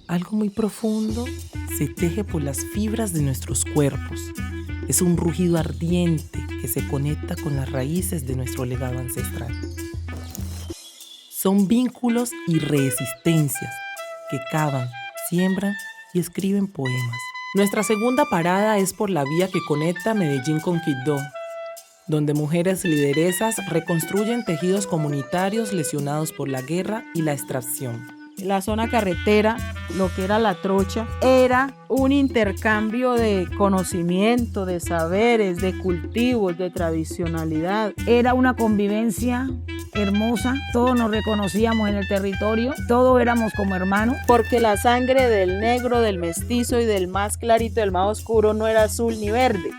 Algo muy profundo se teje por las fibras de nuestros cuerpos. Es un rugido ardiente que se conecta con las raíces de nuestro legado ancestral. Son vínculos y resistencias que cavan, siembran y escriben poemas. Nuestra segunda parada es por la vía que conecta Medellín con Quibdó, donde mujeres lideresas reconstruyen tejidos comunitarios lesionados por la guerra y la extracción. La zona carretera, lo que era la trocha, era un intercambio de conocimiento, de saberes, de cultivos, de tradicionalidad. Era una convivencia hermosa, todos nos reconocíamos en el territorio, todos éramos como hermanos, porque la sangre del negro, del mestizo y del más clarito, del más oscuro no era azul ni verde,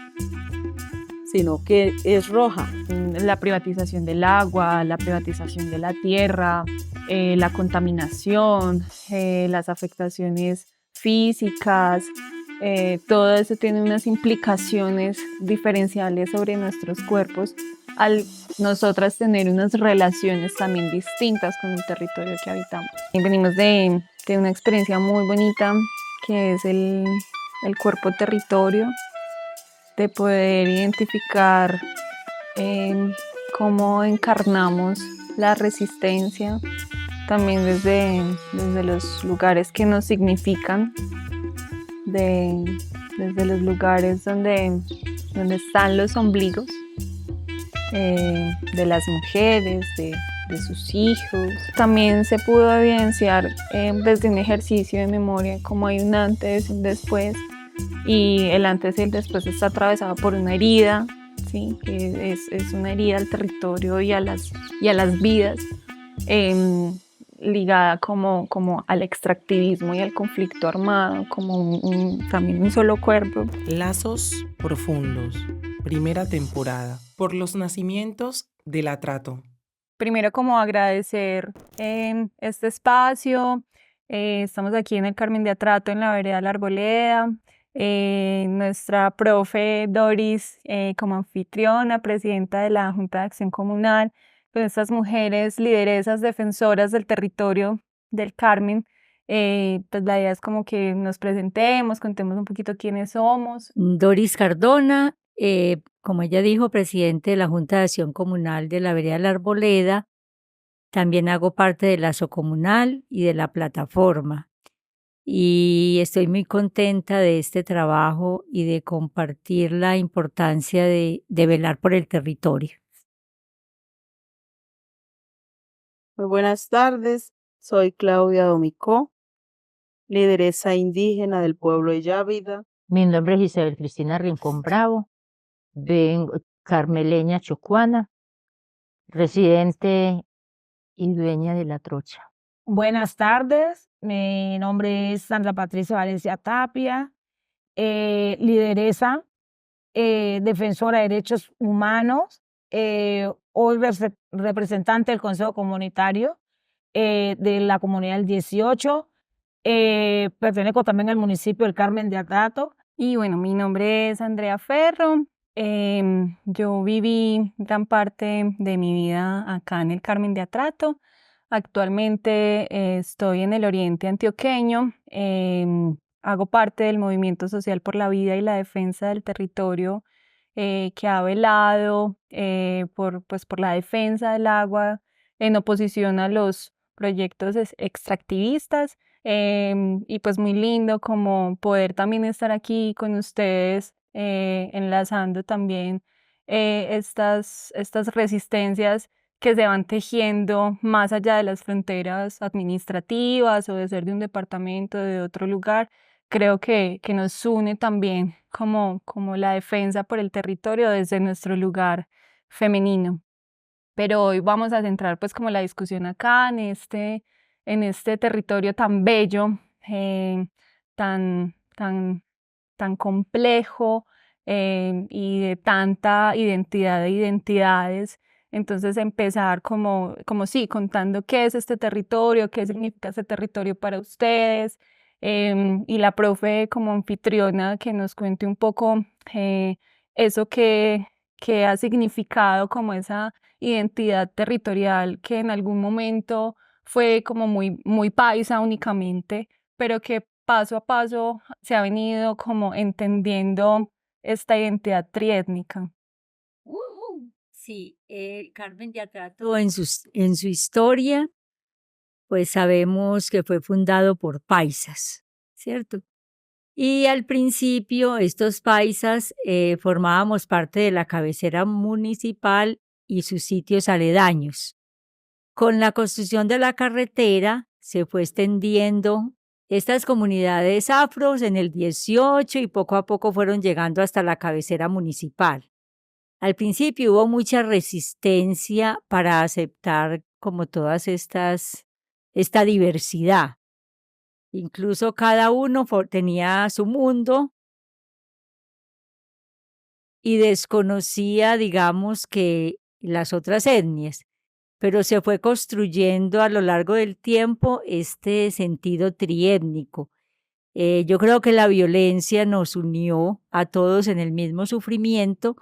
sino que es roja. La privatización del agua, la privatización de la tierra, la contaminación, las afectaciones físicas, todo eso tiene unas implicaciones diferenciales sobre nuestros cuerpos al nosotras tener unas relaciones también distintas con el territorio que habitamos. Y venimos de una experiencia muy bonita que es el cuerpo territorio, de poder identificar cómo encarnamos la resistencia, también desde los lugares que nos significan, desde los lugares donde están los ombligos de las mujeres, de sus hijos. También se pudo evidenciar desde un ejercicio de memoria cómo hay un antes y un después, y el antes y el después está atravesado por una herida, ¿sí? Es una herida al territorio y a las vidas, ligada como al extractivismo y al conflicto armado, como también un solo cuerpo. Lazos profundos, primera temporada, por los nacimientos del atrato. Primero, como agradecer este espacio. Estamos aquí en el Carmen de Atrato, en la vereda La Arboleda. Nuestra profe Doris como anfitriona, presidenta de la Junta de Acción Comunal, con estas mujeres lideresas, defensoras del territorio del Carmen. Pues la idea es como que nos presentemos, contemos un poquito quiénes somos. Doris Cardona, como ella dijo, presidente de la Junta de Acción Comunal de la vereda La Arboleda. También hago parte del Lazo Comunal y de la plataforma. Y estoy muy contenta de este trabajo y de compartir la importancia de velar por el territorio. Muy buenas tardes, soy Claudia Domicó, lideresa indígena del pueblo de Yávida. Mi nombre es Isabel Cristina Rincón Bravo, vengo carmeleña chocuana, residente y dueña de La Trocha. Buenas tardes, mi nombre es Sandra Patricia Valencia Tapia, lideresa, defensora de derechos humanos, hoy representante del Consejo Comunitario de la Comunidad del 18, pertenezco también al municipio del Carmen de Atrato. Y bueno, mi nombre es Andrea Ferro. Yo viví gran parte de mi vida acá en el Carmen de Atrato. Actualmente estoy en el oriente antioqueño. Hago parte del Movimiento Social por la Vida y la Defensa del Territorio, que ha velado por la defensa del agua en oposición a los proyectos extractivistas. Y pues muy lindo como poder también estar aquí con ustedes, enlazando también estas resistencias que se van tejiendo más allá de las fronteras administrativas o de ser de un departamento, de otro lugar. Creo que nos une también como la defensa por el territorio desde nuestro lugar femenino. Pero hoy vamos a centrar pues como la discusión acá en este territorio tan bello, tan complejo, y de tanta identidad de identidades. Entonces empezar como sí, contando qué es este territorio, qué significa este territorio para ustedes, y la profe como anfitriona que nos cuente un poco eso que ha significado como esa identidad territorial que en algún momento fue como muy paisa únicamente, pero que paso a paso se ha venido como entendiendo esta identidad triétnica. Sí, Carmen de Atrato en su historia, pues sabemos que fue fundado por paisas, ¿cierto? Y al principio estos paisas formábamos parte de la cabecera municipal y sus sitios aledaños. Con la construcción de la carretera se fue extendiendo estas comunidades afros en el 18 y poco a poco fueron llegando hasta la cabecera municipal. Al principio hubo mucha resistencia para aceptar como esta diversidad. Incluso cada uno tenía su mundo y desconocía, digamos, que las otras etnias, pero se fue construyendo a lo largo del tiempo este sentido triétnico. Yo creo que la violencia nos unió a todos en el mismo sufrimiento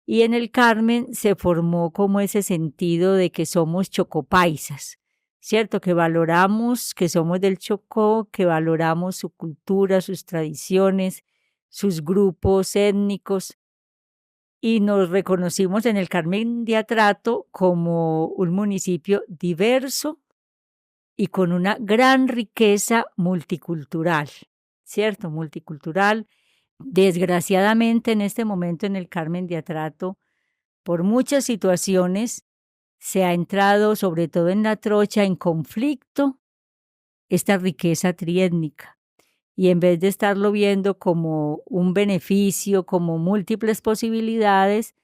y en el Carmen se formó como ese sentido de que somos chocopaisas, ¿cierto? Que valoramos, que somos del Chocó, que valoramos su cultura, sus tradiciones, sus grupos étnicos y nos reconocimos en el Carmen de Atrato como un municipio diverso y con una gran riqueza multicultural, ¿cierto? Multicultural. Desgraciadamente en este momento en el Carmen de Atrato, por muchas situaciones, se ha entrado, sobre todo en la trocha, en conflicto esta riqueza triétnica. Y en vez de estarlo viendo como un beneficio, como múltiples posibilidades,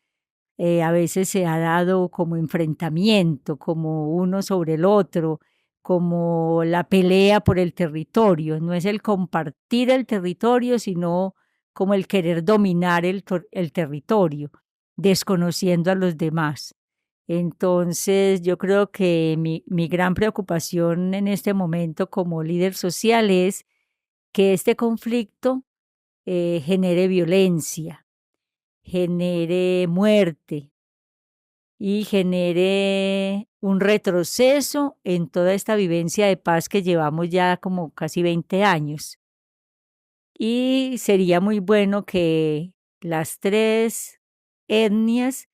a veces se ha dado como enfrentamiento, como uno sobre el otro, como la pelea por el territorio. No es el compartir el territorio, sino como el querer dominar el territorio, desconociendo a los demás. Entonces, yo creo que mi gran preocupación en este momento como líder social es que este conflicto genere violencia, genere muerte y genere un retroceso en toda esta vivencia de paz que llevamos ya como casi 20 años. Y sería muy bueno que las tres etnias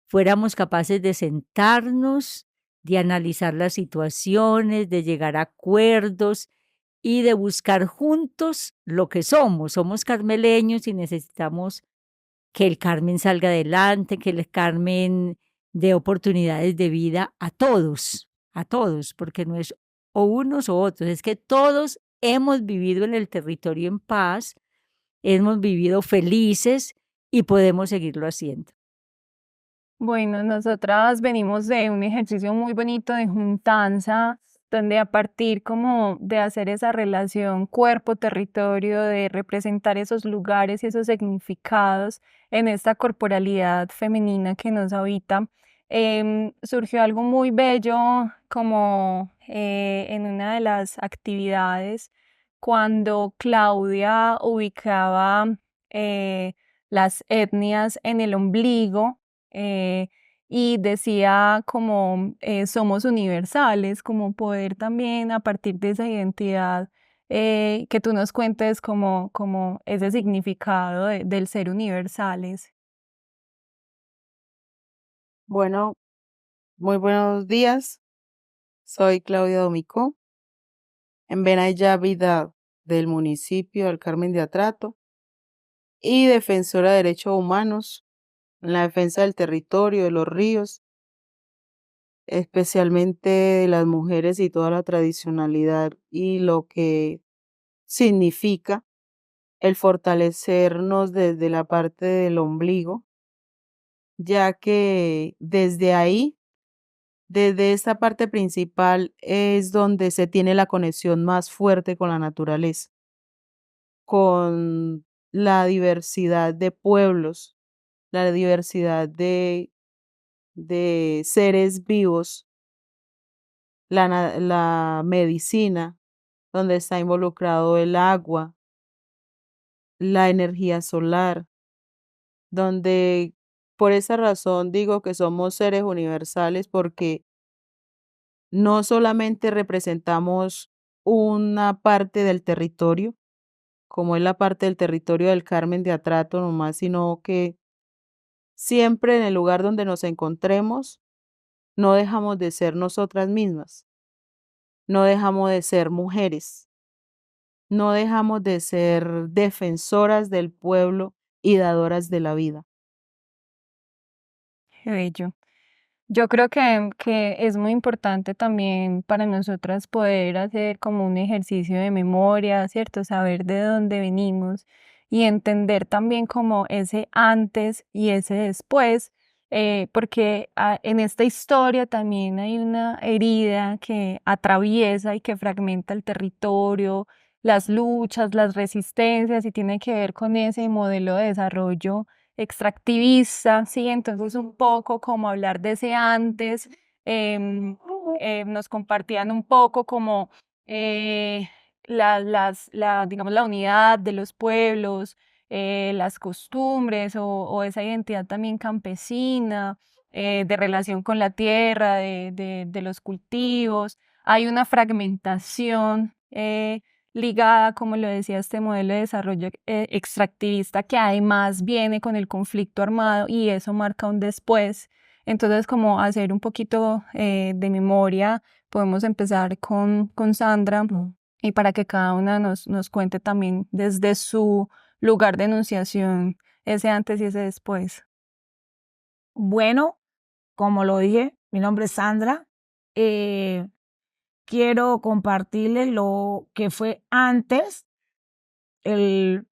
fuéramos capaces de sentarnos, de analizar las situaciones, de llegar a acuerdos y de buscar juntos lo que somos. Somos carmeleños y necesitamos que el Carmen salga adelante, que el Carmen dé oportunidades de vida a todos, porque no es o unos o otros, es que todos hemos vivido en el territorio en paz, hemos vivido felices y podemos seguirlo haciendo. Bueno, nosotras venimos de un ejercicio muy bonito de juntanza, donde a partir como de hacer esa relación cuerpo-territorio, de representar esos lugares y esos significados en esta corporalidad femenina que nos habita, surgió algo muy bello como en una de las actividades cuando Claudia ubicaba las etnias en el ombligo y decía como somos universales, como poder también a partir de esa identidad que tú nos cuentes como ese significado del ser universales. Bueno, muy buenos días. Soy Claudia Domicó, en Benaya Vida del municipio del Carmen de Atrato y defensora de derechos humanos en la defensa del territorio, de los ríos, especialmente de las mujeres y toda la tradicionalidad y lo que significa el fortalecernos desde la parte del ombligo, ya que desde ahí, desde esta parte principal, es donde se tiene la conexión más fuerte con la naturaleza, con la diversidad de pueblos, la diversidad de seres vivos, la medicina, donde está involucrado el agua, la energía solar, donde por esa razón digo que somos seres universales porque no solamente representamos una parte del territorio, como es la parte del territorio del Carmen de Atrato nomás, sino que siempre en el lugar donde nos encontremos, no dejamos de ser nosotras mismas, no dejamos de ser mujeres, no dejamos de ser defensoras del pueblo y dadoras de la vida. Qué bello. Yo creo que es muy importante también para nosotras poder hacer como un ejercicio de memoria, ¿cierto? Saber de dónde venimos y entender también como ese antes y ese después, porque en esta historia también hay una herida que atraviesa y que fragmenta el territorio, las luchas, las resistencias y tiene que ver con ese modelo de desarrollo extractivista, ¿sí? Entonces un poco como hablar de ese antes, nos compartían un poco como eh, digamos, la unidad de los pueblos, las costumbres o esa identidad también campesina, de relación con la tierra, de los cultivos. Hay una fragmentación. Ligada, como lo decía, este modelo de desarrollo extractivista que además viene con el conflicto armado y eso marca un después. Entonces, como hacer un poquito de memoria, podemos empezar con Sandra y para que cada una nos cuente también desde su lugar de enunciación ese antes y ese después. Bueno, como lo dije, mi nombre es Sandra. Quiero compartirles lo que fue antes el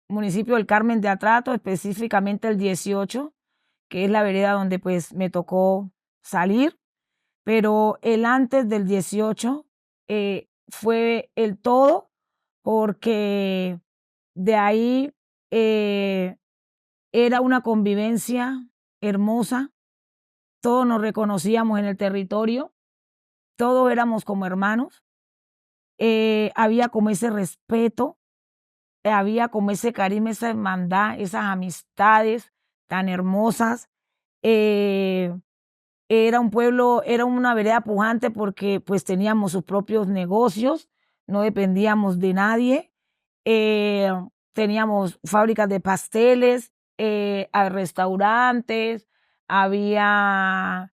municipio del Carmen de Atrato, específicamente el 18, que es la vereda donde pues me tocó salir, pero el antes del 18 fue el todo, porque de ahí era una convivencia hermosa, todos nos reconocíamos en el territorio, todos éramos como hermanos, había como ese respeto, había como ese carisma, esa hermandad, esas amistades tan hermosas. Era un pueblo, era una vereda pujante porque pues teníamos sus propios negocios, no dependíamos de nadie. Eh, Teníamos fábricas de pasteles, restaurantes, había,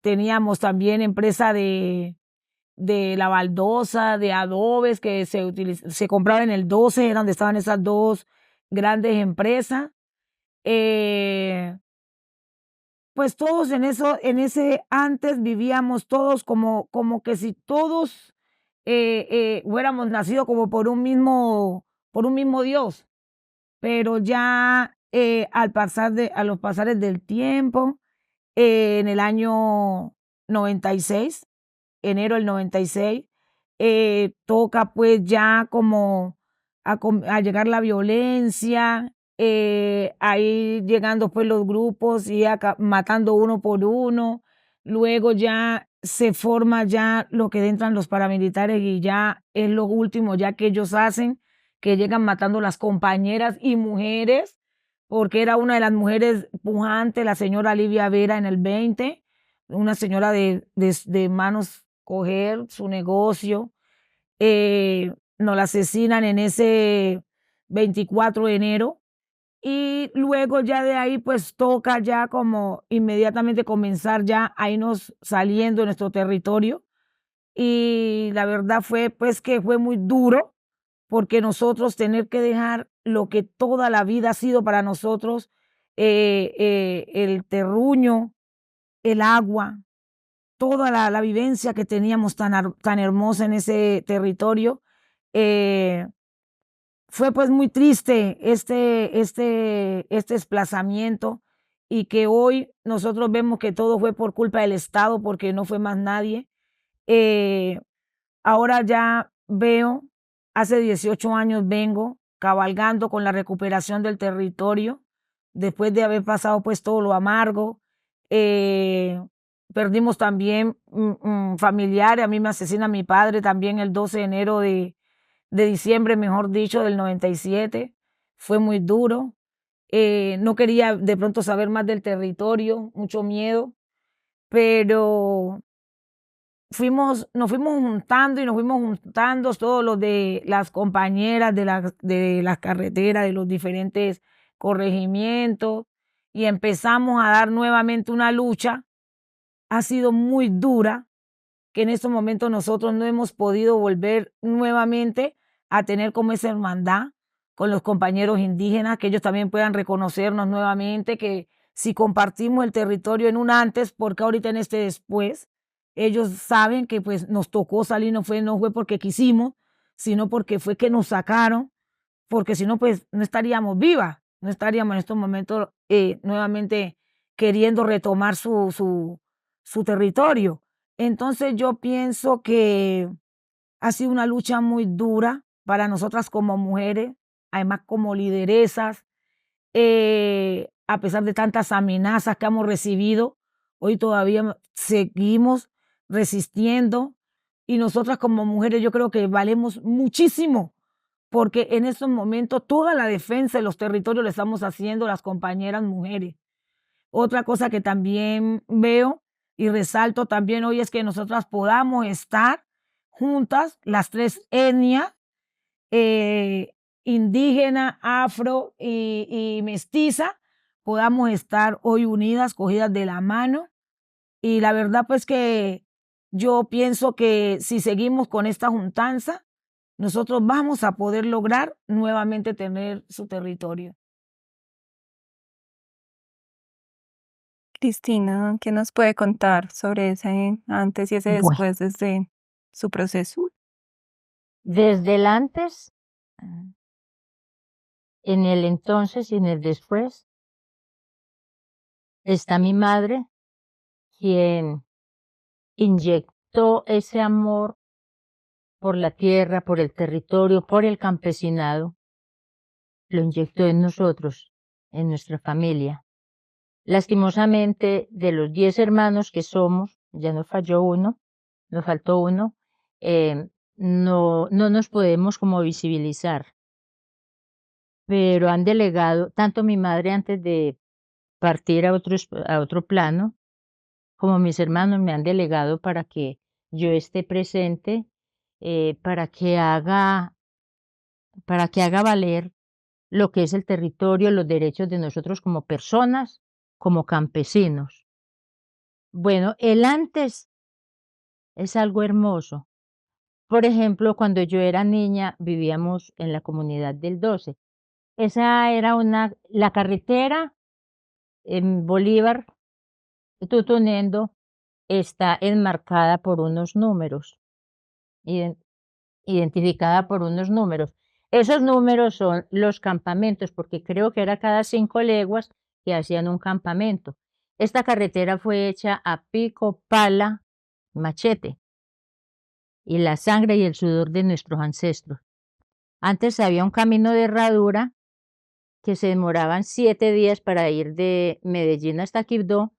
teníamos también empresa de la baldosa, de adobes que se compraban en el 12, era donde estaban esas dos grandes empresas. Pues todos en ese antes vivíamos todos como que si todos hubiéramos nacido como por un mismo Dios, pero ya a los pasares del tiempo, en el año 96, enero del 96, toca pues ya como a llegar la violencia, ahí llegando pues los grupos y matando uno por uno, luego ya se forma ya lo que entran los paramilitares y ya es lo último ya que ellos hacen, que llegan matando las compañeras y mujeres, porque era una de las mujeres pujantes, la señora Livia Vera en el 20, una señora de manos coger su negocio, nos la asesinan en ese 24 de enero y luego ya de ahí pues toca ya como inmediatamente comenzar ya a irnos saliendo de nuestro territorio y la verdad fue pues que fue muy duro porque nosotros tener que dejar lo que toda la vida ha sido para nosotros, el terruño, el agua, toda la vivencia que teníamos tan hermosa en ese territorio. Fue pues muy triste este desplazamiento y que hoy nosotros vemos que todo fue por culpa del Estado porque no fue más nadie. Eh, Ahora ya veo, hace 18 años vengo cabalgando con la recuperación del territorio, después de haber pasado pues todo lo amargo. Eh, Perdimos también familiares, a mí me asesina mi padre también el 12 de enero de diciembre, mejor dicho, del 97. Fue muy duro. No quería de pronto saber más del territorio, mucho miedo, pero nos fuimos juntando y nos fuimos juntando todos los de las compañeras de las carreteras, de los diferentes corregimientos, y empezamos a dar nuevamente una lucha. Ha sido muy dura, que en estos momentos nosotros no hemos podido volver nuevamente a tener como esa hermandad con los compañeros indígenas, que ellos también puedan reconocernos nuevamente, que si compartimos el territorio en un antes, porque ahorita en este después, ellos saben que pues nos tocó salir, no fue porque quisimos, sino porque fue que nos sacaron, porque si no, pues no estaríamos vivas, no estaríamos en estos momentos nuevamente queriendo retomar su territorio. Entonces yo pienso que ha sido una lucha muy dura para nosotras como mujeres, además como lideresas, a pesar de tantas amenazas que hemos recibido, hoy todavía seguimos resistiendo, y nosotras como mujeres yo creo que valemos muchísimo, porque en estos momentos toda la defensa de los territorios la estamos haciendo las compañeras mujeres. Otra cosa que también veo y resalto también hoy es que nosotras podamos estar juntas, las tres etnias, indígena, afro y mestiza, podamos estar hoy unidas, cogidas de la mano. Y la verdad pues que yo pienso que si seguimos con esta juntanza, nosotros vamos a poder lograr nuevamente tener su territorio. Cristina, ¿qué nos puede contar sobre ese antes y ese Bueno, después desde su proceso? desde el antes, en el entonces y en el después, está mi madre, quien inyectó ese amor por la tierra, por el territorio, por el campesinado, lo inyectó en nosotros, en nuestra familia. Lastimosamente, de los 10 hermanos que somos, ya nos falló uno, nos faltó uno, no nos podemos como visibilizar, pero han delegado, tanto mi madre antes de partir a otro plano, como mis hermanos me han delegado para que yo esté presente, para que haga valer lo que es el territorio, los derechos de nosotros como personas, como campesinos. Bueno, el antes es algo hermoso. Por ejemplo, cuando yo era niña, vivíamos en la comunidad del 12. Esa era la carretera en Bolívar, Tutunendo, está enmarcada por unos números, identificada por unos números. Esos números son los campamentos, porque creo que era cada 5 leguas que hacían un campamento. Esta carretera fue hecha a pico, pala, machete, y la sangre y el sudor de nuestros ancestros. Antes había un camino de herradura que se demoraban 7 días para ir de Medellín hasta Quibdó,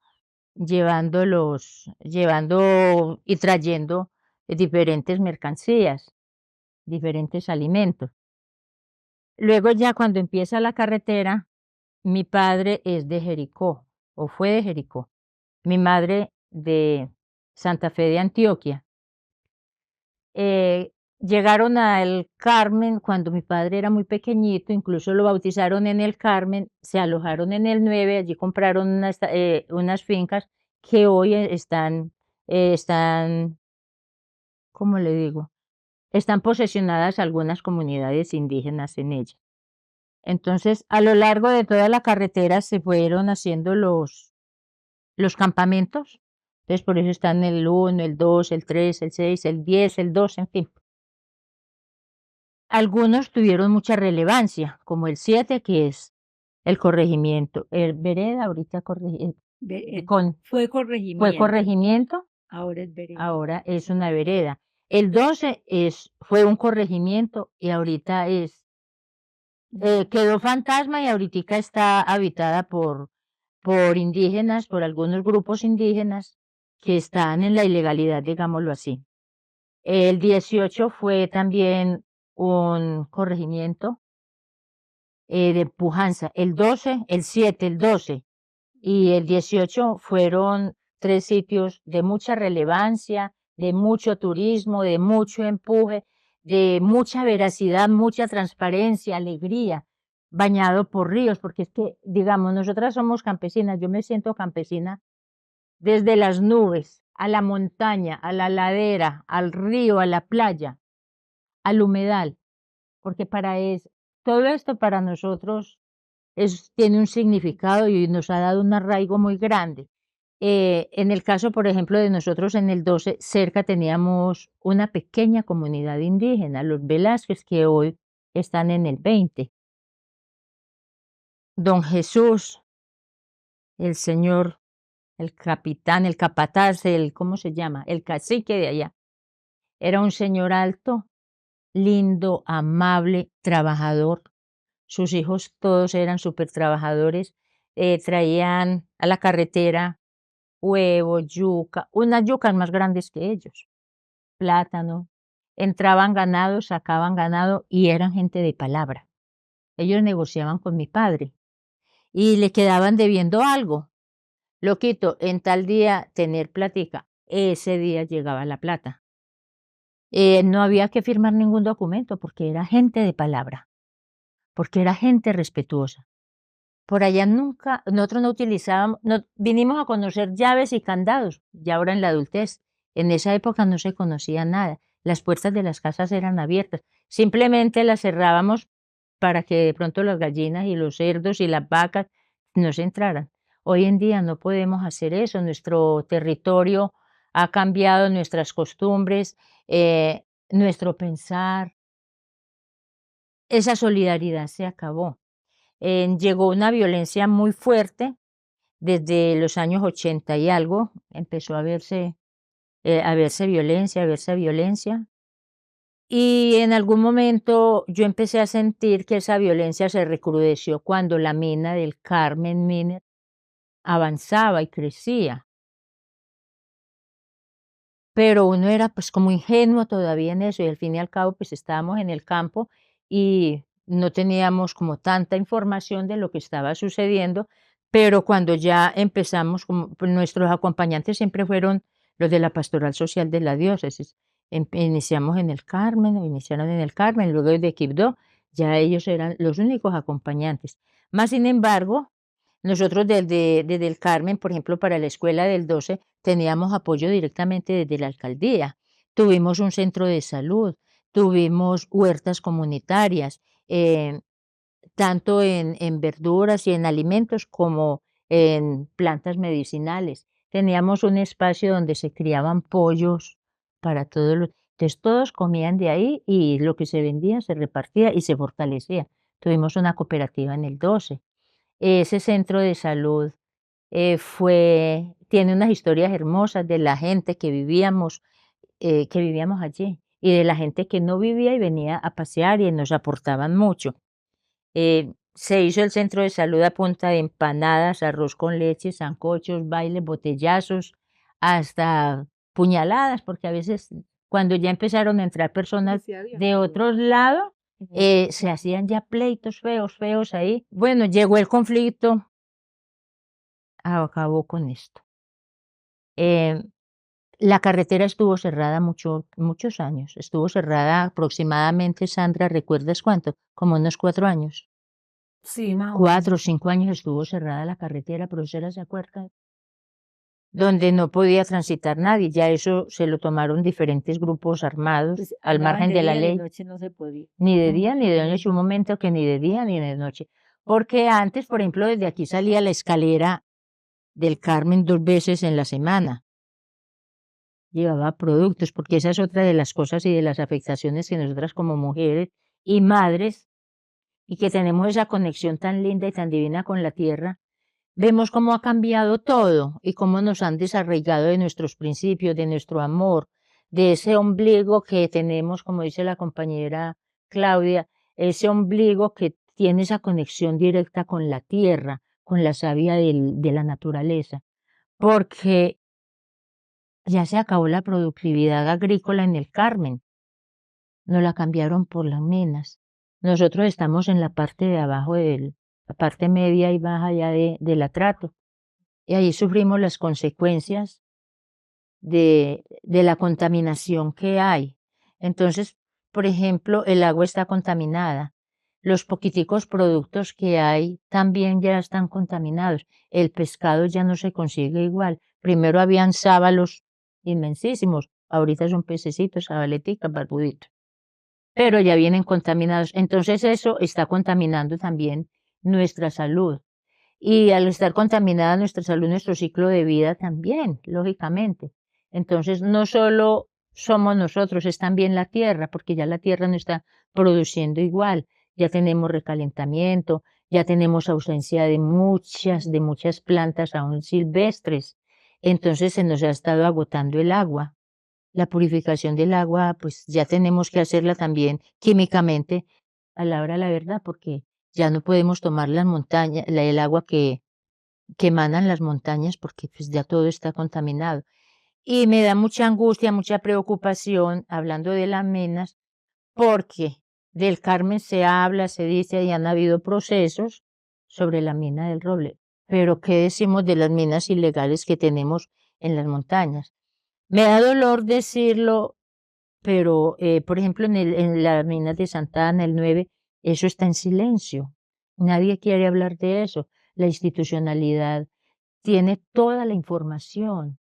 llevando y trayendo diferentes mercancías, diferentes alimentos. Luego ya cuando empieza la carretera, mi padre es de Jericó, o fue de Jericó. Mi madre de Santa Fe de Antioquia. Llegaron al Carmen cuando mi padre era muy pequeñito, incluso lo bautizaron en el Carmen, se alojaron en el 9, allí compraron unas fincas que hoy están, ¿cómo le digo? Están posesionadas algunas comunidades indígenas en ella. Entonces, a lo largo de toda la carretera se fueron haciendo los campamentos. Entonces, por eso están el 1, el 2, el 3, el 6, el 10, el 12, en fin. Algunos tuvieron mucha relevancia, como el 7, que es el corregimiento. El vereda, ahorita Fue fue corregimiento, corregimiento, ahora es vereda. ahora es una vereda. El 12 fue un corregimiento y ahorita quedó fantasma y ahorita está habitada por indígenas, por algunos grupos indígenas que están en la ilegalidad, digámoslo así. El 18 fue también un corregimiento de pujanza. El 12, el 7, el 12 y el 18 fueron 3 sitios de mucha relevancia, de mucho turismo, de mucho empuje, de mucha veracidad, mucha transparencia, alegría, bañado por ríos, porque es que, digamos, nosotras somos campesinas, yo me siento campesina desde las nubes, a la montaña, a la ladera, al río, a la playa, al humedal, porque todo esto para nosotros tiene un significado y nos ha dado un arraigo muy grande. En el caso, por ejemplo, de nosotros en el 12, cerca teníamos una pequeña comunidad indígena, los Velázquez, que hoy están en el 20. Don Jesús, el señor, el capitán, el capataz, ¿cómo se llama? El cacique de allá. Era un señor alto, lindo, amable, trabajador. Sus hijos todos eran súper trabajadores. Traían a la carretera huevo, yuca, unas yucas más grandes que ellos, plátano. Entraban ganado, sacaban ganado y eran gente de palabra. Ellos negociaban con mi padre y le quedaban debiendo algo. Loquito, en tal día tener plática, ese día llegaba la plata. No había que firmar ningún documento porque era gente de palabra, porque era gente respetuosa. Por allá nunca, nosotros no utilizábamos, vinimos a conocer llaves y candados, ya ahora en la adultez. En esa época no se conocía nada, las puertas de las casas eran abiertas, simplemente las cerrábamos para que de pronto las gallinas y los cerdos y las vacas no se entraran. Hoy en día no podemos hacer eso, nuestro territorio ha cambiado, nuestras costumbres, nuestro pensar, esa solidaridad se acabó. Llegó una violencia muy fuerte desde los años 80 y algo, empezó a verse violencia. Y en algún momento yo empecé a sentir que esa violencia se recrudeció cuando la mina del Carmen Miner avanzaba y crecía. Pero uno era pues como ingenuo todavía en eso y al fin y al cabo pues estábamos en el campo y no teníamos como tanta información de lo que estaba sucediendo, pero cuando ya empezamos, pues, nuestros acompañantes siempre fueron los de la Pastoral Social de la Diócesis. Iniciaron en el Carmen, luego de Quibdó, ya ellos eran los únicos acompañantes. Más sin embargo, nosotros desde el Carmen, por ejemplo, para la escuela del 12, teníamos apoyo directamente desde la alcaldía. Tuvimos un centro de salud, tuvimos huertas comunitarias, tanto en verduras y en alimentos como en plantas medicinales. Teníamos un espacio donde se criaban pollos para todos los... Entonces todos comían de ahí y lo que se vendía se repartía y se fortalecía. Tuvimos una cooperativa en el 12. Ese centro de salud tiene unas historias hermosas de la gente que vivíamos allí y de la gente que no vivía y venía a pasear y nos aportaban mucho. Se hizo el centro de salud a punta de empanadas, arroz con leche, sancochos, bailes, botellazos, hasta puñaladas, porque a veces cuando ya empezaron a entrar personas de otros lados, se hacían ya pleitos feos ahí. Bueno, llegó el conflicto, acabó con esto. La carretera estuvo cerrada muchos años. Estuvo cerrada aproximadamente, Sandra, ¿recuerdas cuánto? Como unos 4 años. Sí, más o 4 o 5 años estuvo cerrada la carretera, profesora, ¿se acuerda? Donde no podía transitar nadie. Ya eso se lo tomaron diferentes grupos armados Pues al hablaban margen de la día, ley. noche no se podía. Ni de día ni de noche, un momento que ni de día ni de noche. Porque antes, por ejemplo, desde aquí salía la escalera del Carmen 2 veces en la semana. Llevaba productos, porque esa es otra de las cosas y de las afectaciones que nosotras como mujeres y madres, y que tenemos esa conexión tan linda y tan divina con la tierra, vemos cómo ha cambiado todo y cómo nos han desarraigado de nuestros principios, de nuestro amor, de ese ombligo que tenemos, como dice la compañera Claudia, ese ombligo que tiene esa conexión directa con la tierra, con la savia de la naturaleza, porque ya se acabó la productividad agrícola en el Carmen, nos la cambiaron por las minas. Nosotros estamos en la parte de abajo la parte media y baja ya del atrato. Y ahí sufrimos las consecuencias de la contaminación que hay. Entonces, por ejemplo, el agua está contaminada. Los poquiticos productos que hay también ya están contaminados. El pescado ya no se consigue igual. Primero habían sábalos inmensísimos, ahorita son pececitos, sabaleticas, barbuditos, pero ya vienen contaminados. Entonces eso está contaminando también nuestra salud. Y al estar contaminada nuestra salud, nuestro ciclo de vida también, lógicamente. Entonces, no solo somos nosotros, es también la tierra, porque ya la tierra no está produciendo igual. Ya tenemos recalentamiento, ya tenemos ausencia de muchas plantas aún silvestres. Entonces, se nos ha estado agotando el agua. La purificación del agua, pues ya tenemos que hacerla también químicamente a la hora de la verdad, porque ya no podemos tomar las montañas, el agua que emanan las montañas, porque pues ya todo está contaminado. Y me da mucha angustia, mucha preocupación, hablando de las minas, porque del Carmen se habla, se dice, y han habido procesos sobre la mina del Roble. Pero ¿qué decimos de las minas ilegales que tenemos en las montañas? Me da dolor decirlo, pero, por ejemplo, en las minas de Santa Ana, el 9, eso está en silencio. Nadie quiere hablar de eso. La institucionalidad tiene toda la información.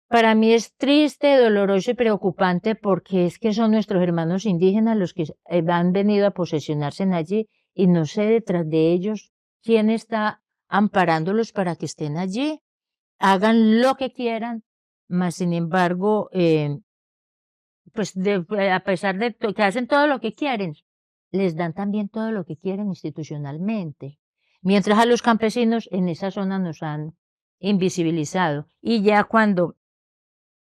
Para mí es triste, doloroso y preocupante porque es que son nuestros hermanos indígenas los que han venido a posesionarse en allí y no sé detrás de ellos quién está amparándolos para que estén allí. Hagan lo que quieran, mas sin embargo, pues a pesar de que hacen todo lo que quieren, les dan también todo lo que quieren institucionalmente. Mientras a los campesinos en esa zona nos han invisibilizado. Y ya cuando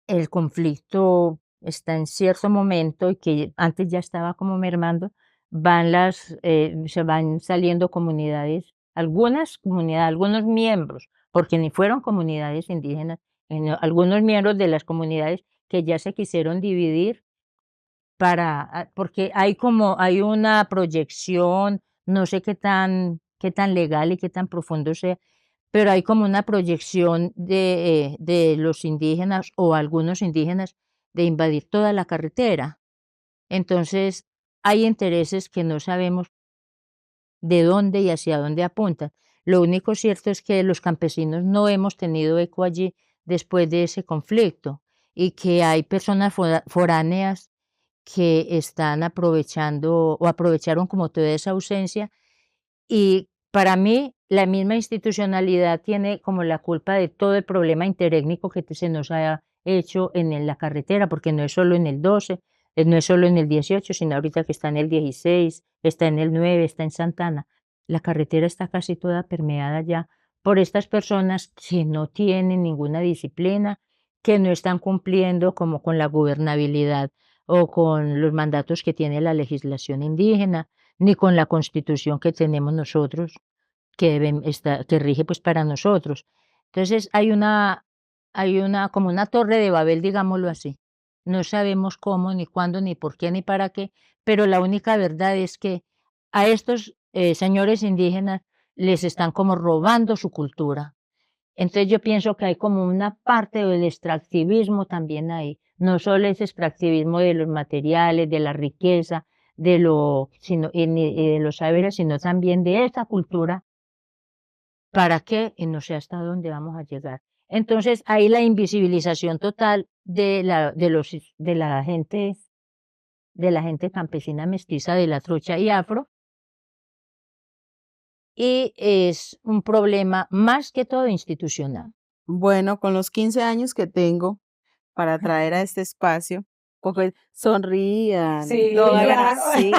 el conflicto está en cierto momento y que antes ya estaba como mermando, se van saliendo comunidades, algunos miembros, porque ni fueron comunidades indígenas, algunos miembros de las comunidades que ya se quisieron dividir porque hay una proyección, no sé qué tan legal y qué tan profundo sea, pero hay como una proyección de los indígenas o algunos indígenas de invadir toda la carretera. Entonces, hay intereses que no sabemos de dónde y hacia dónde apuntan. Lo único cierto es que los campesinos no hemos tenido eco allí después de ese conflicto y que hay personas foráneas que están aprovechando o aprovecharon como toda esa ausencia y para mí la misma institucionalidad tiene como la culpa de todo el problema interétnico que se nos ha hecho en la carretera, porque no es solo en el 12, no es solo en el 18, sino ahorita que está en el 16, está en el 9, está en Santana. La carretera está casi toda permeada ya por estas personas que no tienen ninguna disciplina, que no están cumpliendo como con la gobernabilidad o con los mandatos que tiene la legislación indígena, ni con la constitución que tenemos nosotros, que rige pues para nosotros. Entonces hay una como una torre de Babel, digámoslo así. No sabemos cómo, ni cuándo, ni por qué, ni para qué, pero la única verdad es que a estos señores indígenas les están como robando su cultura. Entonces yo pienso que hay como una parte del extractivismo también ahí, no solo ese extractivismo de los materiales, de la riqueza, y de los saberes, sino también de esta cultura, ¿para qué? Y no sé hasta dónde vamos a llegar. Entonces hay la invisibilización total de la gente campesina mestiza de la trocha y afro, y es un problema más que todo institucional. Bueno, con los 15 años que tengo para traer a este espacio, pues sonrían, Sí, no hagan claro. así.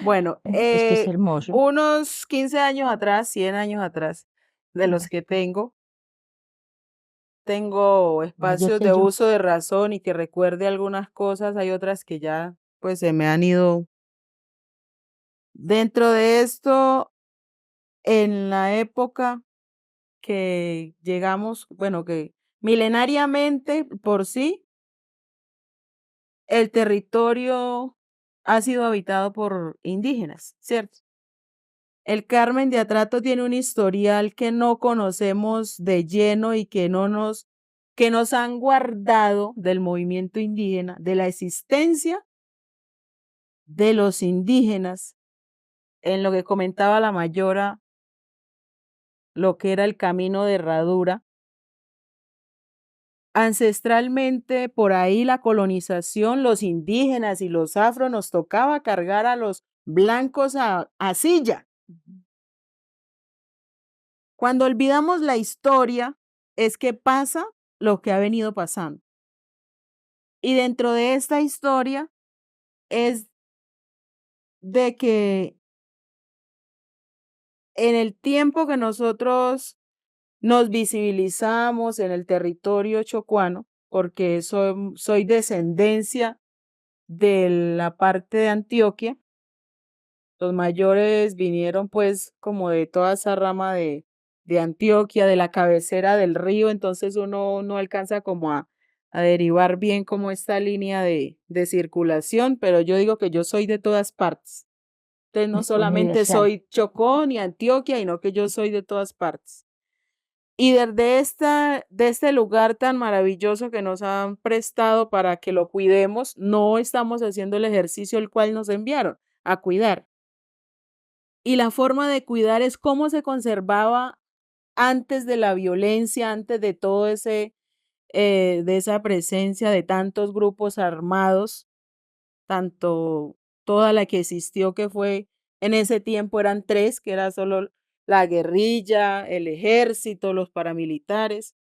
Bueno, Es que es hermoso. unos 15 años atrás, 100 años atrás, de los que tengo Yo espacios sé, de uso de razón y que recuerde algunas cosas, hay otras que ya pues se me han ido. Dentro de esto, en la época que llegamos, bueno, que milenariamente por sí, el territorio ha sido habitado por indígenas, ¿cierto? El Carmen de Atrato tiene un historial que no conocemos de lleno y que nos han guardado del movimiento indígena, de la existencia de los indígenas, en lo que comentaba la mayora, lo que era el camino de herradura. Ancestralmente, por ahí la colonización, los indígenas y los afro nos tocaba cargar a los blancos a silla. Cuando olvidamos la historia, es que pasa lo que ha venido pasando. Y dentro de esta historia es de que en el tiempo que nosotros nos visibilizamos en el territorio chocuano, porque soy descendencia de la parte de Antioquia, los mayores vinieron pues como de toda esa rama de Antioquia, de la cabecera del río, entonces uno no alcanza como a derivar bien como esta línea de circulación, pero yo digo que yo soy de todas partes. Entonces no solamente Universal. soy Chocó ni Antioquia, sino que yo soy de todas partes. Y desde este lugar tan maravilloso que nos han prestado para que lo cuidemos, no estamos haciendo el ejercicio el cual nos enviaron a cuidar. Y la forma de cuidar es cómo se conservaba antes de la violencia, antes de todo de esa presencia de tantos grupos armados, tanto toda la que existió, que fue en ese tiempo eran 3, que era solo la guerrilla, el ejército, los paramilitares.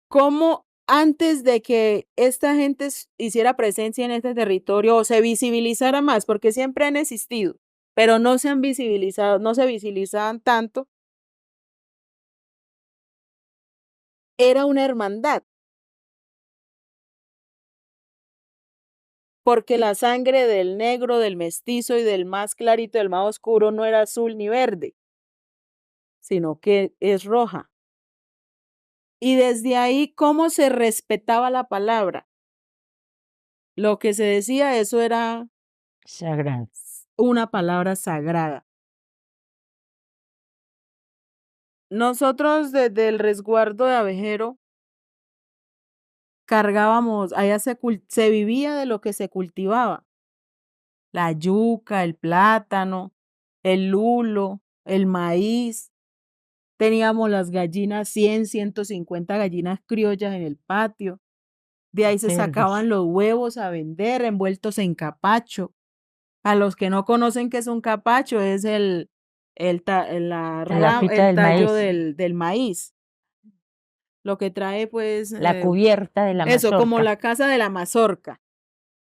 ¿Cómo antes de que esta gente hiciera presencia en este territorio o se visibilizara más? Porque siempre han existido, pero no se han visibilizado, no se visibilizaban tanto. Era una hermandad. Porque la sangre del negro, del mestizo y del más clarito, del más oscuro, no era azul ni verde, sino que es roja. Y desde ahí, ¿cómo se respetaba la palabra? Lo que se decía, eso era Sagrado. una palabra sagrada. Nosotros desde el resguardo de Abejero cargábamos, allá se vivía de lo que se cultivaba. La yuca, el plátano, el lulo, el maíz. Teníamos las gallinas, 100, 150 gallinas criollas en el patio. De ahí se Cerdos. sacaban los huevos a vender envueltos en capacho. A los que no conocen qué es un capacho, es el hojita del tallo maíz. del maíz. Lo que trae pues La cubierta de la eso, como mazorca. la casa de la mazorca.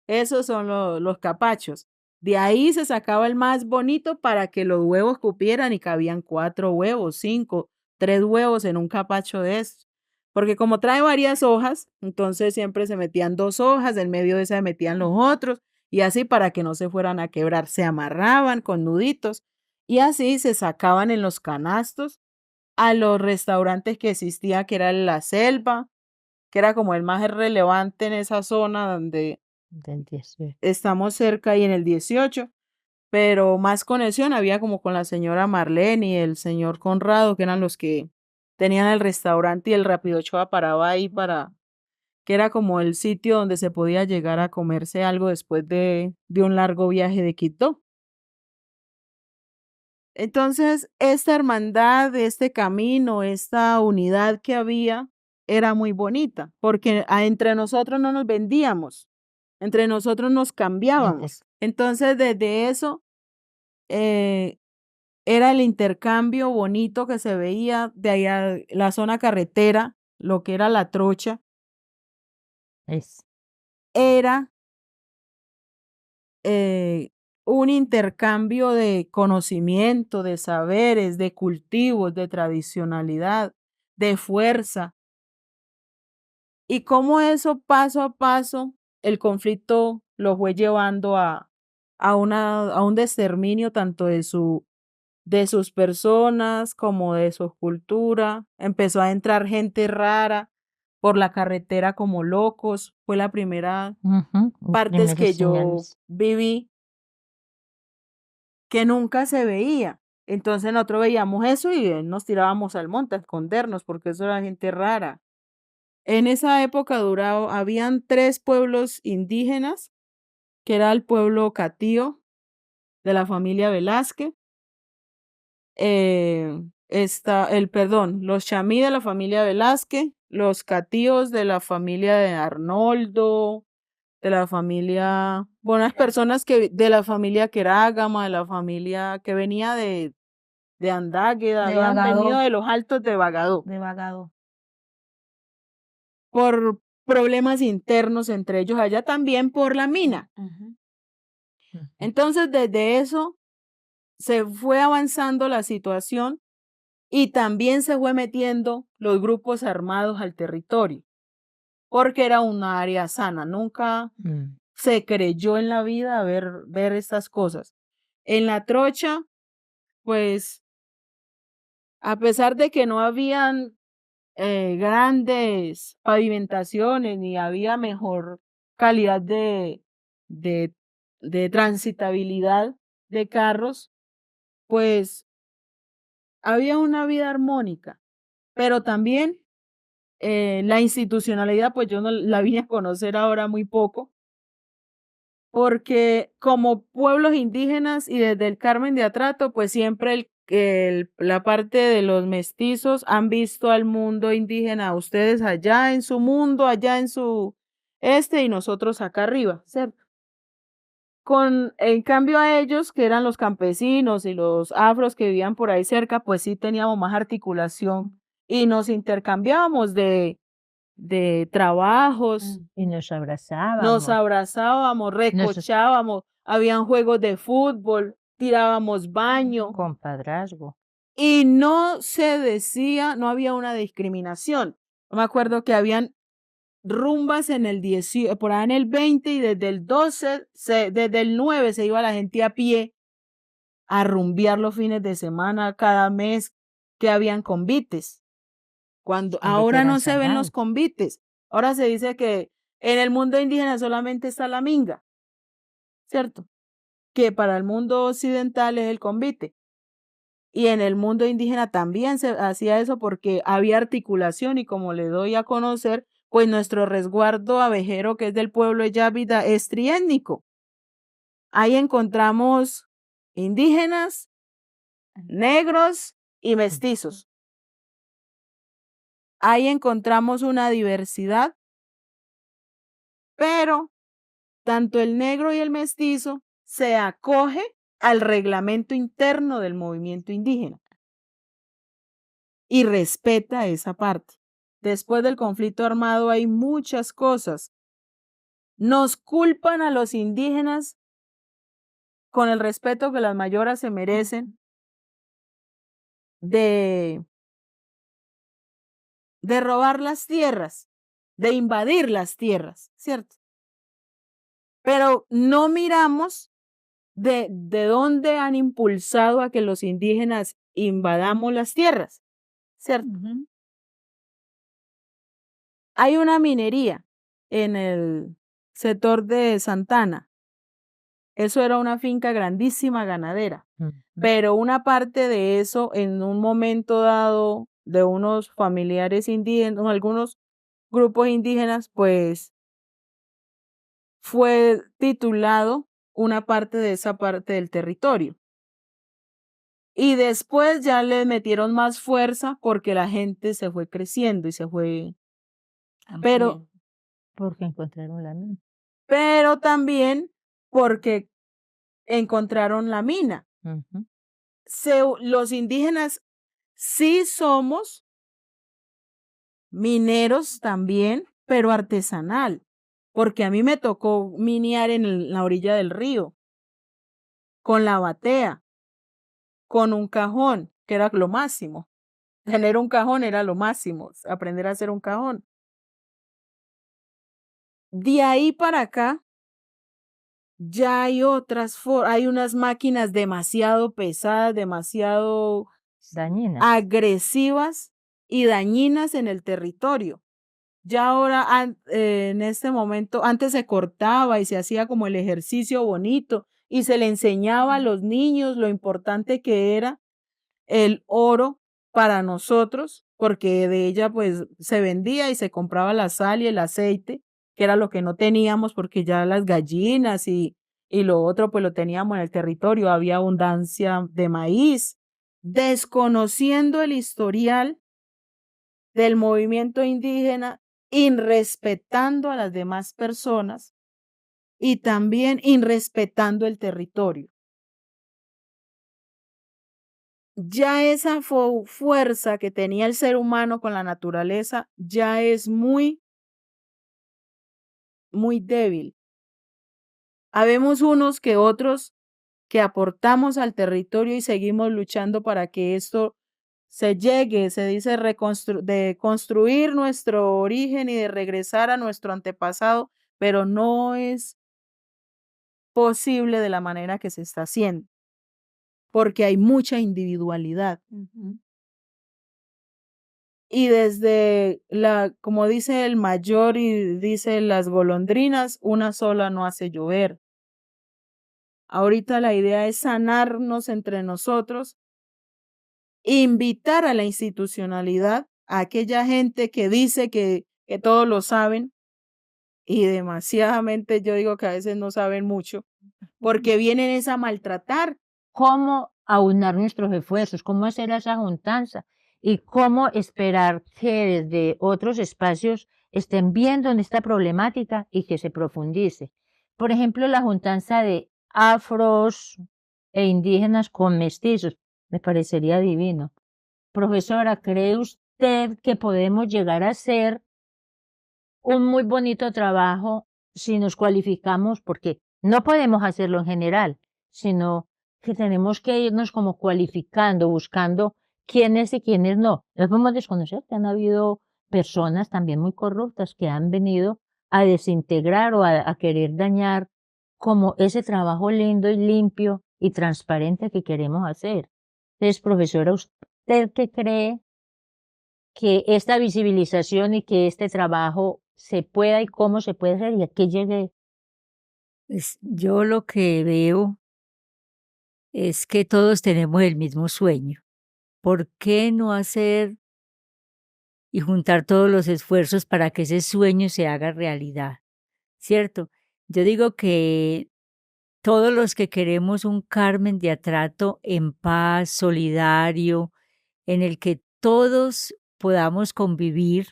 Esos son los capachos. De ahí se sacaba el más bonito para que los huevos cupieran y cabían 4 huevos, 5, 3 huevos en un capacho de estos. Porque como trae varias hojas, entonces siempre se metían 2 hojas, en medio de esa se metían los otros, y así para que no se fueran a quebrar, se amarraban con nuditos, y así se sacaban en los canastos a los restaurantes que existían, que era La Selva, que era como el más relevante en esa zona donde Del 18. estamos cerca y en el 18, pero más conexión había como con la señora Marlene y el señor Conrado, que eran los que tenían el restaurante, y el Rápido Ochoa paraba ahí que era como el sitio donde se podía llegar a comerse algo después de un largo viaje de Quito. Entonces, esta hermandad, este camino, esta unidad que había, era muy bonita, porque entre nosotros no nos vendíamos, entre nosotros nos cambiábamos. Entonces, desde eso, era el intercambio bonito que se veía de allá, la zona carretera, lo que era La Trocha, era un intercambio de conocimiento, de saberes, de cultivos, de tradicionalidad, de fuerza. Y cómo eso paso a paso, el conflicto lo fue llevando a un exterminio tanto de sus personas como de su cultura. Empezó a entrar gente rara por la carretera como locos. Fue la primera partes que yo viví, que nunca se veía. Entonces nosotros veíamos eso y nos tirábamos al monte a escondernos porque eso era gente rara. En esa época habían 3 pueblos indígenas, que era el pueblo Catío de la familia Velázquez, los chamí de la familia Velázquez, los catíos de la familia de Arnoldo, de la familia, buenas personas de la familia Querágama, de la familia que venía de Andágueda, De habían Bagadó. venido de los altos de Bagadó, De Vagado. por problemas internos entre ellos allá, también por la mina. Entonces, desde eso se fue avanzando la situación y también se fue metiendo los grupos armados al territorio, porque era una área sana, nunca se creyó en la vida ver estas cosas. En La Trocha, pues, a pesar de que no habían grandes pavimentaciones ni había mejor calidad de transitabilidad de carros, pues había una vida armónica, pero también la institucionalidad, pues yo no la vine a conocer ahora muy poco, porque como pueblos indígenas y desde el Carmen de Atrato, pues siempre la parte de los mestizos han visto al mundo indígena, ustedes allá en su mundo, allá en su y nosotros acá arriba, ¿cierto? En cambio a ellos, que eran los campesinos y los afros que vivían por ahí cerca, pues sí teníamos más articulación y nos intercambiábamos de trabajos, Y nos nos abrazábamos. abrazábamos, recochábamos, habían juegos de fútbol, tirábamos baño Compadrazgo. y no se decía, no había una discriminación. Me acuerdo que habían rumbas en el 10, por ahí en el 20 y desde el 12, desde el 9 se iba la gente a pie a rumbear los fines de semana, cada mes que habían convites. Ahora no se ven los convites. Ahora se dice que en el mundo indígena solamente está la minga, ¿cierto? Que para el mundo occidental es el convite. Y en el mundo indígena también se hacía eso porque había articulación y como le doy a conocer, pues nuestro resguardo abejero que es del pueblo de Yávida es triétnico. Ahí encontramos indígenas, negros y mestizos. Ahí encontramos una diversidad, pero tanto el negro y el mestizo se acoge al reglamento interno del movimiento indígena y respeta esa parte. Después del conflicto armado hay muchas cosas. Nos culpan a los indígenas con el respeto que las mayoras se merecen de robar las tierras, de invadir las tierras, ¿cierto? Pero no miramos de dónde han impulsado a que los indígenas invadamos las tierras, ¿cierto? Hay una minería en el sector de Santana. Eso era una finca grandísima ganadera, pero una parte de eso en un momento dado de unos familiares indígenas, algunos grupos indígenas, pues fue titulado una parte de esa parte del territorio. Y después ya le metieron más fuerza porque la gente se fue creciendo y se fue. Pero porque encontraron la mina. Pero también porque encontraron la mina. Los indígenas sí somos mineros también, pero artesanal, porque a mí me tocó minear en la orilla del río, con la batea, con un cajón, que era lo máximo. Tener un cajón era lo máximo, aprender a hacer un cajón. De ahí para acá, ya hay hay unas máquinas demasiado pesadas, demasiado dañinas, agresivas y dañinas en el territorio. Ya ahora, en este momento, antes se cortaba y se hacía como el ejercicio bonito y se le enseñaba a los niños lo importante que era el oro para nosotros, porque de ella pues se vendía y se compraba la sal y el aceite, que era lo que no teníamos porque ya las gallinas y lo otro pues lo teníamos en el territorio, había abundancia de maíz, desconociendo el historial del movimiento indígena, irrespetando a las demás personas y también irrespetando el territorio. Ya esa fuerza que tenía el ser humano con la naturaleza ya es muy débil. Habemos unos que otros que aportamos al territorio y seguimos luchando para que esto se llegue, se dice de construir nuestro origen y de regresar a nuestro antepasado, pero no es posible de la manera que se está haciendo, porque hay mucha individualidad. Y desde como dice el mayor y dice las golondrinas, una sola no hace llover. Ahorita la idea es sanarnos entre nosotros, invitar a la institucionalidad, a aquella gente que dice que todos lo saben, y demasiadamente yo digo que a veces no saben mucho, porque vienen es a maltratar. Cómo aunar nuestros esfuerzos, cómo hacer esa juntanza y cómo esperar que desde otros espacios estén viendo en esta problemática y que se profundice. Por ejemplo, la juntanza de afros e indígenas con mestizos, me parecería divino. Profesora, ¿cree usted que podemos llegar a hacer un muy bonito trabajo si nos cualificamos? Porque no podemos hacerlo en general, sino que tenemos que irnos como cualificando, buscando quiénes y quiénes no. No podemos desconocer que han habido personas también muy corruptas que han venido a desintegrar o a querer dañar como ese trabajo lindo y limpio y transparente que queremos hacer. Entonces, profesora, ¿usted qué cree que esta visibilización y que este trabajo se pueda y cómo se puede hacer y a qué llegue? Pues yo lo que veo es que todos tenemos el mismo sueño. ¿Por qué no hacer y juntar todos los esfuerzos para que ese sueño se haga realidad? ¿Cierto? Yo digo que todos los que queremos un Carmen de Atrato en paz, solidario, en el que todos podamos convivir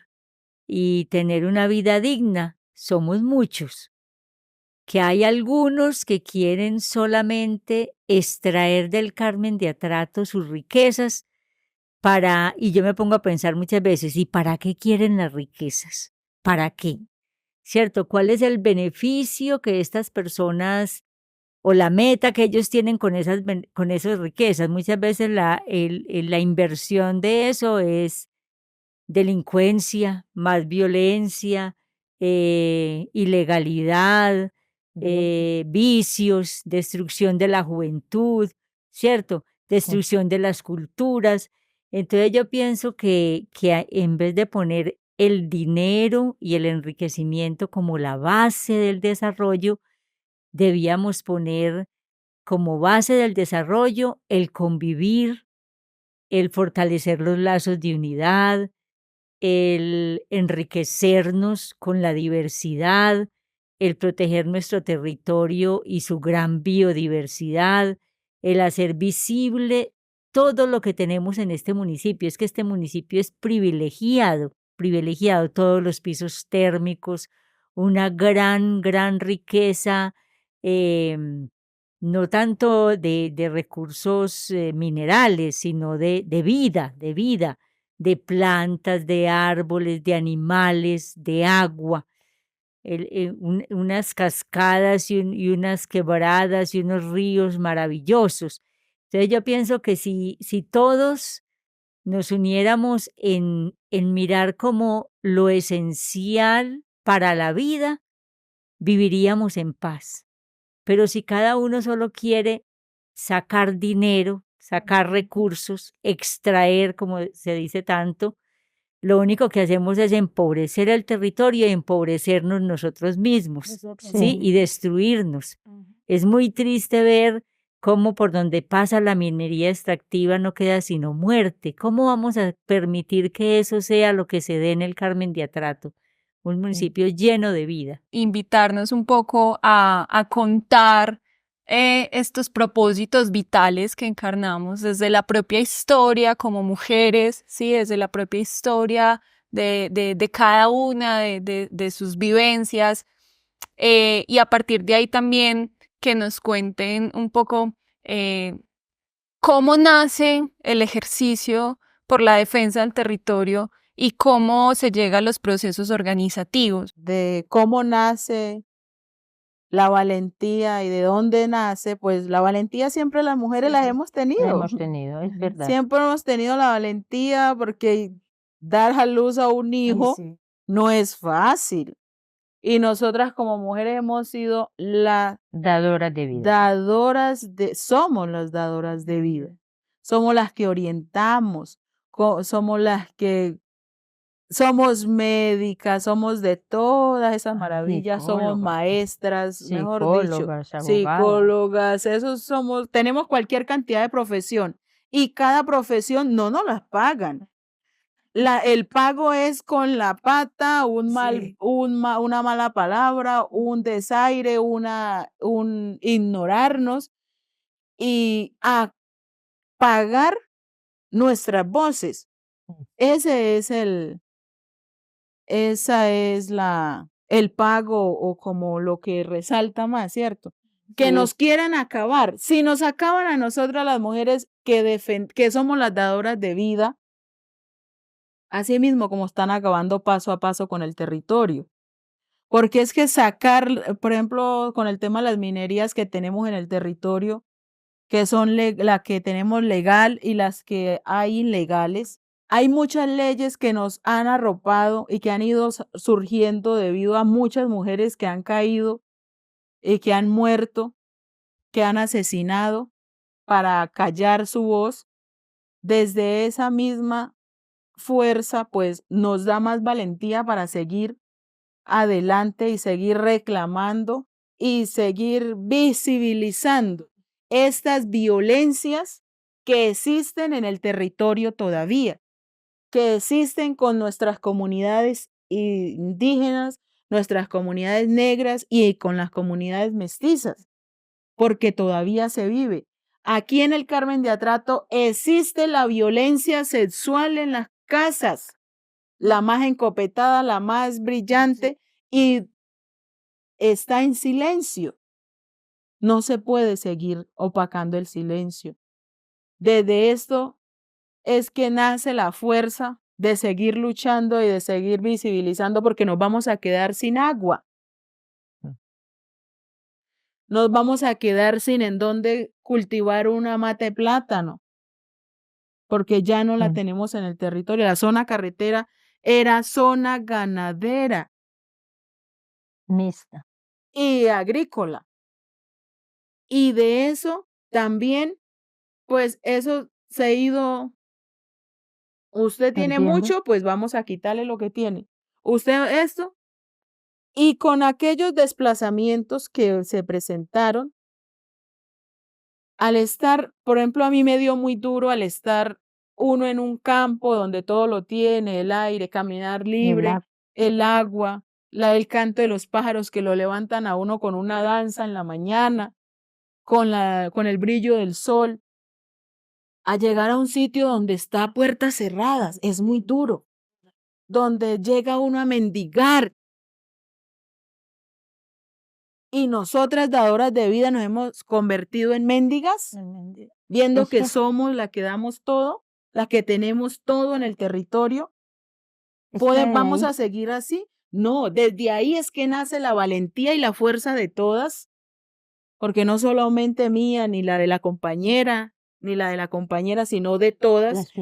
y tener una vida digna, somos muchos. Que hay algunos que quieren solamente extraer del Carmen de Atrato sus riquezas y yo me pongo a pensar muchas veces, ¿y para qué quieren las riquezas? ¿Para qué? ¿Cierto? ¿Cuál es el beneficio que estas personas o la meta que ellos tienen con esas riquezas? Muchas veces la inversión de eso es delincuencia, más violencia, ilegalidad, vicios, destrucción de la juventud, ¿cierto? Destrucción de las culturas. Entonces yo pienso que en vez de poner el dinero y el enriquecimiento como la base del desarrollo, debíamos poner como base del desarrollo el convivir, el fortalecer los lazos de unidad, el enriquecernos con la diversidad, el proteger nuestro territorio y su gran biodiversidad, el hacer visible todo lo que tenemos en este municipio. Es que este municipio es privilegiado, todos los pisos térmicos, una gran riqueza, no tanto de recursos minerales, sino de vida, de plantas, de árboles, de animales, de agua, unas cascadas y unas quebradas y unos ríos maravillosos. Entonces yo pienso que si todos nos uniéramos en mirar como lo esencial para la vida, viviríamos en paz. Pero si cada uno solo quiere sacar dinero, sacar recursos, extraer, como se dice tanto, lo único que hacemos es empobrecer el territorio y empobrecernos nosotros mismos, ¿sí? Y destruirnos. Es muy triste ver cómo por donde pasa la minería extractiva no queda sino muerte. ¿Cómo vamos a permitir que eso sea lo que se dé en el Carmen de Atrato? Un municipio lleno de vida. Invitarnos un poco a contar estos propósitos vitales que encarnamos desde la propia historia como mujeres, ¿sí? Desde la propia historia de cada una de sus vivencias, y a partir de ahí también que nos cuenten un poco cómo nace el ejercicio por la defensa del territorio y cómo se llega a los procesos organizativos. De cómo nace la valentía y de dónde nace, pues la valentía siempre las mujeres las hemos La tenido. hemos tenido, es verdad. Siempre hemos tenido la valentía porque dar a luz a un hijo no es fácil. Y nosotras como mujeres hemos sido las Dadoras de vida. somos las dadoras de vida. Somos las que orientamos, somos las que somos médicas, somos de todas esas maravillas, somos Psicólogas, maestras, mejor dicho, psicólogas, abogadas. psicólogas, esos somos, tenemos cualquier cantidad de profesión y cada profesión no nos las pagan. El pago es con la pata, una mala palabra, un desaire, un ignorarnos y a pagar nuestras voces. Esa es el pago o como lo que resalta más, ¿cierto? Que Sí. nos quieran acabar. Si nos acaban a nosotras las mujeres que somos las dadoras de vida, así mismo como están acabando paso a paso con el territorio. Porque es que sacar, por ejemplo, con el tema de las minerías que tenemos en el territorio, que son las que tenemos legal y las que hay ilegales, hay muchas leyes que nos han arropado y que han ido surgiendo debido a muchas mujeres que han caído y que han muerto, que han asesinado para callar su voz. Desde esa misma fuerza, pues nos da más valentía para seguir adelante y seguir reclamando y seguir visibilizando estas violencias que existen en el territorio todavía, que existen con nuestras comunidades indígenas, nuestras comunidades negras y con las comunidades mestizas, porque todavía se vive. Aquí en el Carmen de Atrato existe la violencia sexual en las casas, la más encopetada, la más brillante, y está en silencio. No se puede seguir opacando el silencio. Desde esto es que nace la fuerza de seguir luchando y de seguir visibilizando porque nos vamos a quedar sin agua. Nos vamos a quedar sin en dónde cultivar una mata de plátano porque ya no la tenemos en el territorio. La zona carretera era zona ganadera Mixta. y agrícola. Y de eso también, pues eso se ha ido, usted tiene Perdiendo. mucho, pues vamos a quitarle lo que tiene. Usted esto, y con aquellos desplazamientos que se presentaron, al estar, por ejemplo, a mí me dio muy duro al estar uno en un campo donde todo lo tiene, el aire, caminar libre, el agua, el canto de los pájaros que lo levantan a uno con una danza en la mañana, con el brillo del sol, a llegar a un sitio donde está puertas cerradas, es muy duro, donde llega uno a mendigar. Y nosotras, dadoras de vida, nos hemos convertido en mendigas, viendo que somos las que damos todo, las que tenemos todo en el territorio. ¿Vamos a seguir así? No, desde ahí es que nace la valentía y la fuerza de todas, porque no solamente mía, ni la de la compañera, ni la de la compañera, sino de todas.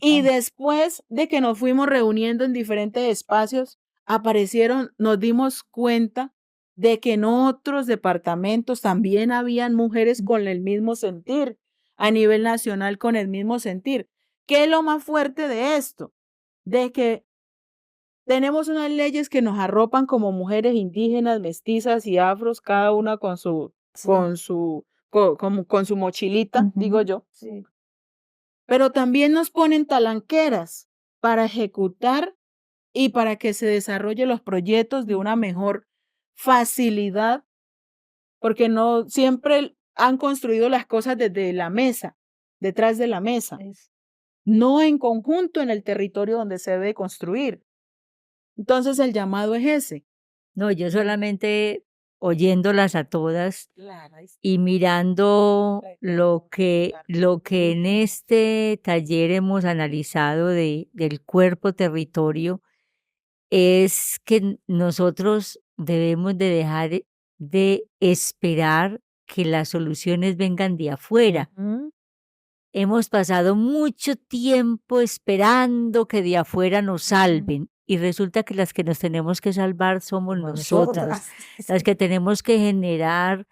Y después de que nos fuimos reuniendo en diferentes espacios, nos dimos cuenta de que en otros departamentos también habían mujeres con el mismo sentir, a nivel nacional con el mismo sentir. ¿Qué es lo más fuerte de esto? De que tenemos unas leyes que nos arropan como mujeres indígenas, mestizas y afros, cada una con su con su, como con su mochilita, digo yo. Sí. Pero también nos ponen talanqueras para ejecutar y para que se desarrollen los proyectos de una mejor facilidad, porque no siempre han construido las cosas desde la mesa, detrás de la mesa, no en conjunto en el territorio donde se debe construir. Entonces el llamado es ese. No, yo solamente oyéndolas a todas Claro, y mirando lo que en este taller hemos analizado del cuerpo territorio, es que nosotros debemos de dejar de esperar que las soluciones vengan de afuera. Hemos pasado mucho tiempo esperando que de afuera nos salven y resulta que las que nos tenemos que salvar somos nosotras, las que tenemos que generar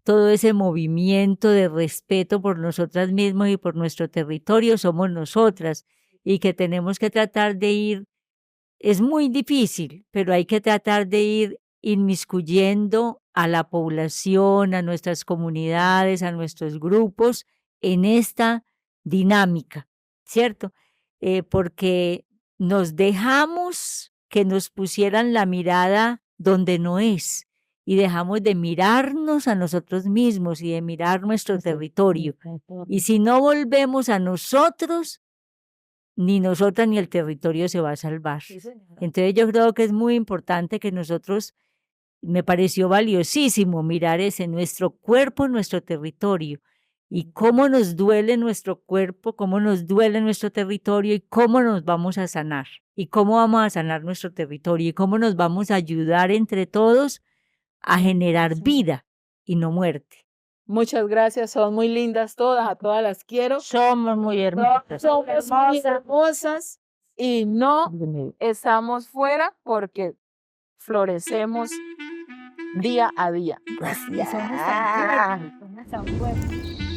todo ese movimiento de respeto por nosotras mismas y por nuestro territorio somos nosotras y que tenemos que tratar de ir, es muy difícil, pero hay que tratar de ir inmiscuyendo a la población, a nuestras comunidades, a nuestros grupos en esta dinámica, ¿cierto? Porque nos dejamos que nos pusieran la mirada donde no es y dejamos de mirarnos a nosotros mismos y de mirar nuestro territorio. Y si no volvemos a nosotros, ni nosotras ni el territorio se va a salvar. Entonces yo creo que es muy importante que nosotros, me pareció valiosísimo mirar ese nuestro cuerpo, nuestro territorio, y cómo nos duele nuestro cuerpo, cómo nos duele nuestro territorio y cómo nos vamos a sanar, y cómo vamos a sanar nuestro territorio y cómo nos vamos a ayudar entre todos a generar vida y no muerte. Muchas gracias, son muy lindas todas, a todas las quiero. Somos muy hermosas. Somos muy hermosas y no estamos fuera porque florecemos día a día. Y somos tan fuertes, somos tan fuertes.